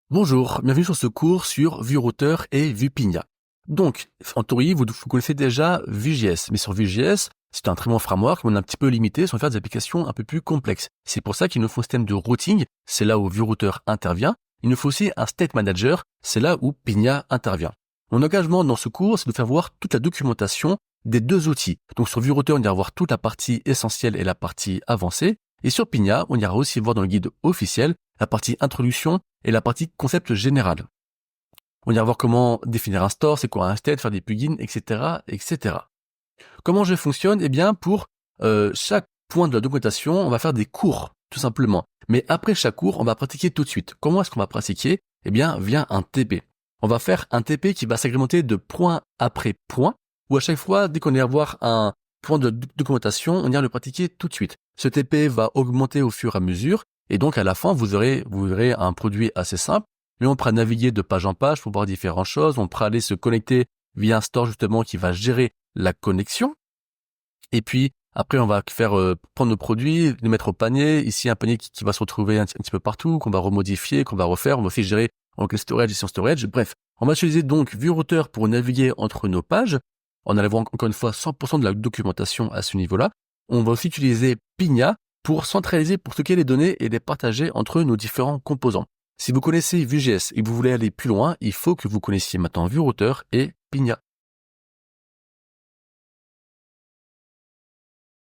Bonjour, bienvenue sur ce cours sur Vue Router et Vue Pinia. Donc, en théorie, vous connaissez déjà Vue.js, mais sur Vue.js, c'est un très bon framework, mais on est un petit peu limité sur faire des applications un peu plus complexes. C'est pour ça qu'il nous faut un système de routing, c'est là où Vue Router intervient. Il nous faut aussi un state manager, c'est là où Pinia intervient. Mon engagement dans ce cours, c'est de faire voir toute la documentation des deux outils. Donc sur Vue Router, on ira voir toute la partie essentielle et la partie avancée. Et sur Pinia, on ira aussi voir dans le guide officiel la partie introduction et la partie concept général. On ira voir comment définir un store, c'est quoi un state, faire des plugins, etc., etc. Comment je fonctionne? Eh bien, pour chaque point de la documentation, on va faire des cours, tout simplement. Mais après chaque cours, on va pratiquer tout de suite. Comment est-ce qu'on va pratiquer? Eh bien, via un TP. On va faire un TP qui va s'agrémenter de point après point, où à chaque fois, dès qu'on ira voir un point de documentation, on ira le pratiquer tout de suite. Ce TP va augmenter au fur et à mesure, et donc à la fin, vous aurez un produit assez simple, mais on pourra naviguer de page en page pour voir différentes choses, on pourra aller se connecter via un store justement qui va gérer la connexion. Et puis, après, on va faire prendre nos produits, les mettre au panier. Ici, un panier qui va se retrouver un petit peu partout, qu'on va remodifier, qu'on va refaire. On va aussi gérer en quel storage, gestion storage. Bref, on va utiliser donc Vue Router pour naviguer entre nos pages. On allait voir encore une fois 100% de la documentation à ce niveau-là. On va aussi utiliser Pinia pour centraliser, pour stocker les données et les partager entre nos différents composants. Si vous connaissez Vue.js et que vous voulez aller plus loin, il faut que vous connaissiez maintenant Vue Router et Pinia.